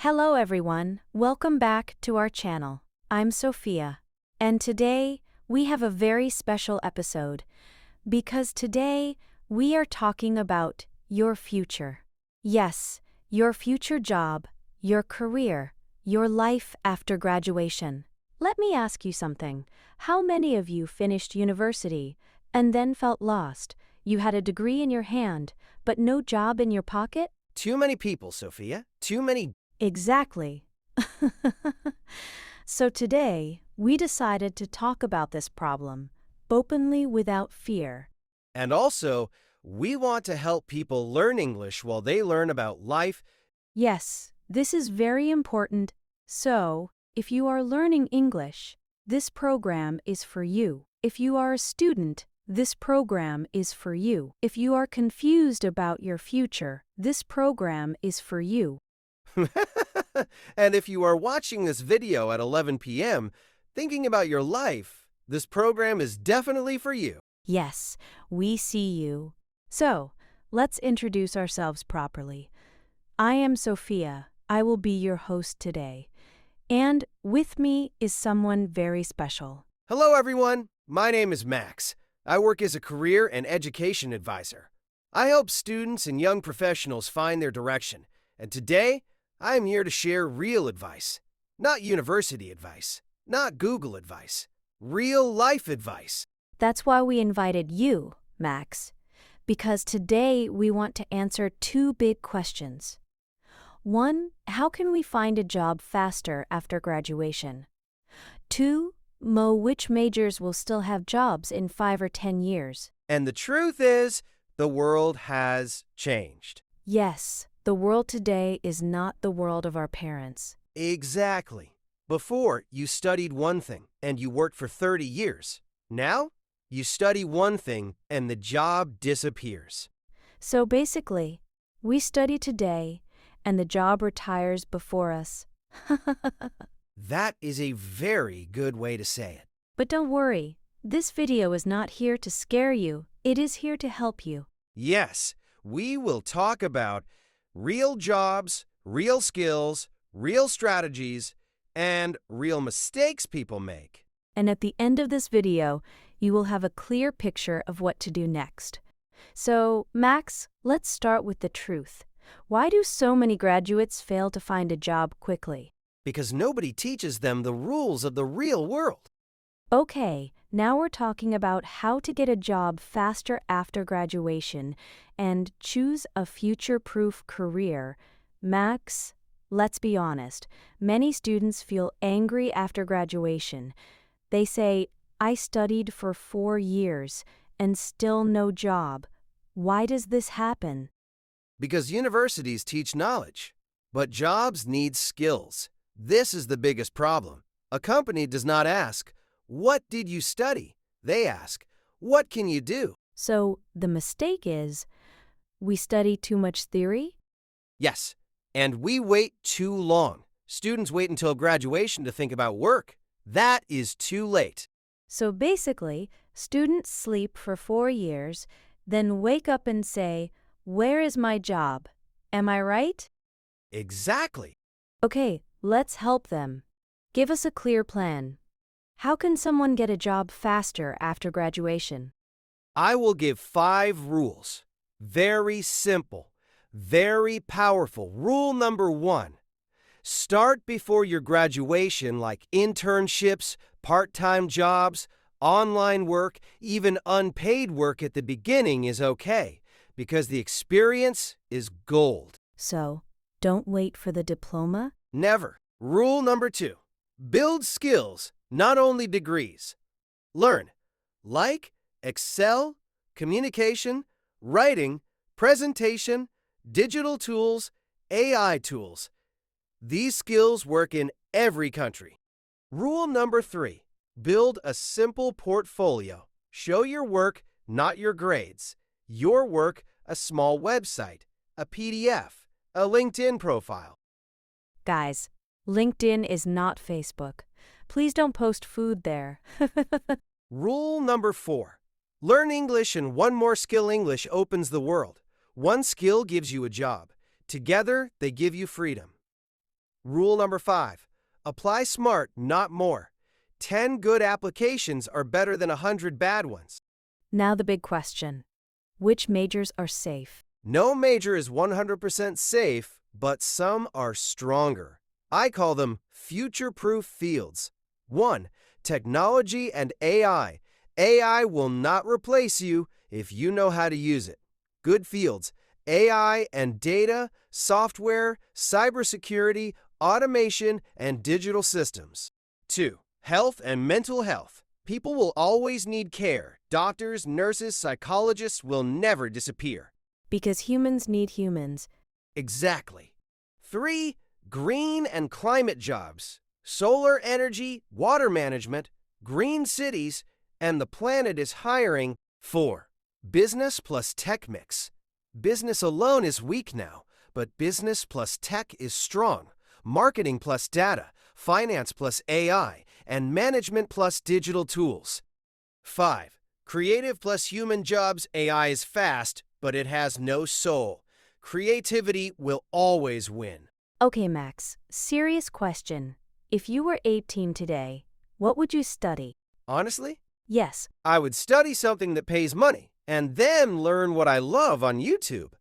Hello everyone, welcome back to our channel. I'm Sophia, and today we have a very special episode because today we are talking about your future. Yes, your future job, your career, your life after graduation. Let me ask you something. How many of you finished university and then felt lost? You had a degree in your hand, but no job in your pocket? Too many people, Sophia. Too many. Exactly. So today, we decided to talk about this problem openly without fear. And also, we want to help people learn English while they learn about life. Yes, this is very important. So, if you are learning English, this program is for you. If you are a student, this program is for you. If you are confused about your future, this program is for you. And if you are watching this video at 11 p.m., thinking about your life, this program is definitely for you. Yes, we see you. So, let's introduce ourselves properly. I am Sophia. I will be your host today. And with me is someone very special. Hello, everyone. My name is Max. I work as a career and education advisor. I help students and young professionals find their direction. And today, I am here to share real advice. Not university advice. Not Google advice. Real life advice. That's why we invited you, Max, because today we want to answer two big questions. One, how can we find a job faster after graduation? Two, which majors will still have jobs in 5 or 10 years? And the truth is, the world has changed. Yes, the world today is not the world of our parents. Exactly. Before, you studied one thing and you worked for 30 years. Now, you study one thing and the job disappears. So basically, we study today and the job retires before us. That is a very good way to say it. But don't worry, this video is not here to scare you, it is here to help you. Yes, we will talk about real jobs, real skills, real strategies, and real mistakes people make. And at the end of this video, you will have a clear picture of what to do next. So, Max, let's start with the truth. Why do so many graduates fail to find a job quickly? Because nobody teaches them the rules of the real world. Okay, now we're talking about how to get a job faster after graduation and choose a future-proof career. Max, let's be honest, many students feel angry after graduation. They say, I studied for 4 years and still no job. Why does this happen? Because universities teach knowledge, but jobs need skills. This is the biggest problem. A company does not ask, what did you study? They ask, what can you do? So the mistake is, we study too much theory? Yes, and we wait too long. Students wait until graduation to think about work. That is too late. So basically, students sleep for 4 years, then wake up and say, where is my job? Am I right? Exactly. Okay, let's help them. Give us a clear plan. How can someone get a job faster after graduation? I will give 5 rules. Very simple, very powerful. Rule number 1. Start before your graduation, like internships, part-time jobs, online work, even unpaid work at the beginning is okay, because the experience is gold. So, don't wait for the diploma? Never. Rule number 2. Build skills, not only degrees. Learn, like Excel, communication, writing, presentation, digital tools, AI tools. These skills work in every country. Rule number 3. Build a simple portfolio. Show your work, not your grades. Your work, a small website, a PDF, a LinkedIn profile. Guys, LinkedIn is not Facebook. Please don't post food there. Rule number 4. Learn English and one more skill. English opens the world. One skill gives you a job. Together, they give you freedom. Rule number 5. Apply smart, not more. 10 good applications are better than 100 bad ones. Now the big question. Which majors are safe? No major is 100% safe, but some are stronger. I call them future-proof fields. 1. Technology and AI. AI will not replace you if you know how to use it. Good fields: AI and data, software, cybersecurity, automation, and digital systems. 2. Health and mental health. People will always need care. Doctors, nurses, psychologists will never disappear. Because humans need humans. Exactly. 3. Green and climate jobs. Solar energy, water management, green cities, and the planet is hiring. 4. Business plus tech mix. Business alone is weak now, but business plus tech is strong. Marketing plus data, finance plus AI, and management plus digital tools. 5. Creative plus human jobs. AI is fast, but it has no soul. Creativity will always win. Okay, Max, serious question. If you were 18 today, what would you study? Honestly, Yes, I would study something that pays money and then learn what I love on YouTube.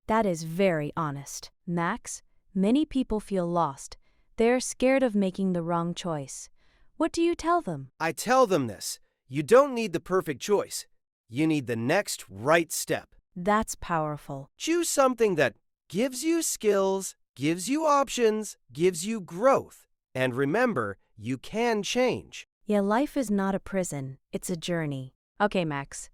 that is very honest. Max, many people feel lost. They're scared of making the wrong choice. What do you tell them? I tell them this: you don't need the perfect choice. You need the next right step. That's powerful. Choose something that gives you skills, gives you options, gives you growth. And remember, you can change. Yeah, life is not a prison, it's a journey. Okay, Max.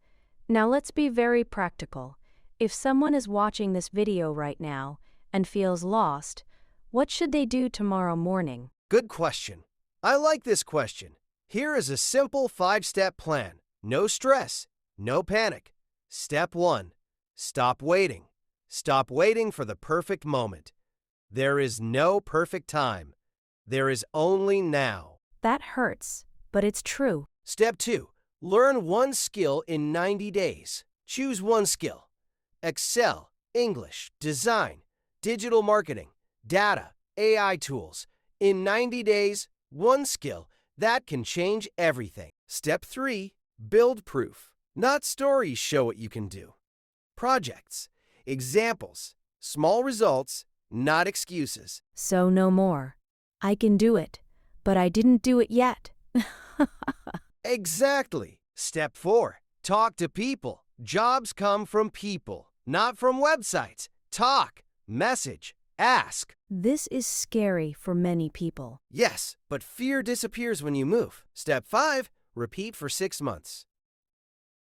Now let's be very practical. If someone is watching this video right now and feels lost, what should they do tomorrow morning? Good question. I like this question. Here is a simple 5-step plan. No stress, no panic. Step 1. Stop waiting. Stop waiting for the perfect moment. There is no perfect time. There is only now. That hurts, but it's true. Step 2. Learn one skill in 90 days. Choose one skill. Excel, English, design, digital marketing, data, AI tools. In 90 days, one skill that can change everything. Step 3. Build proof. Not stories show what you can do. Projects, examples, small results, not excuses. So no more. I can do it, but I didn't do it yet. Exactly. Step 4. Talk to people. Jobs come from people, not from websites. Talk, message, ask. This is scary for many people. Yes, but fear disappears when you move. Step 5. Repeat for 6 months.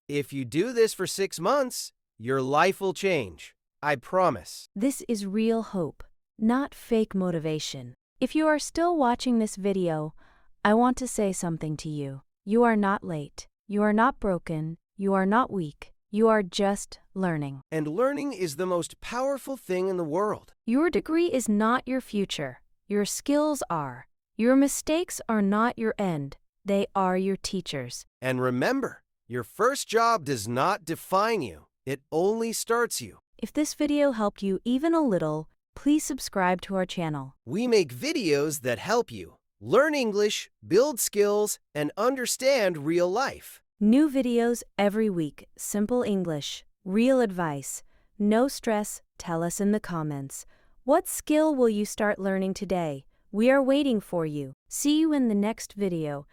If you do this for 6 months, your life will change. I promise. This is real hope, not fake motivation. If you are still watching this video, I want to say something to you. You are not late. You are not broken. You are not weak. You are just learning. And learning is the most powerful thing in the world. Your degree is not your future. Your skills are. Your mistakes are not your end. They are your teachers. And remember, your first job does not define you. It only starts you. If this video helped you even a little, please subscribe to our channel. We make videos that help you learn English, build skills, and understand real life. New videos every week. Simple English. Real advice. No stress. Tell us in the comments. What skill will you start learning today? We are waiting for you. See you in the next video.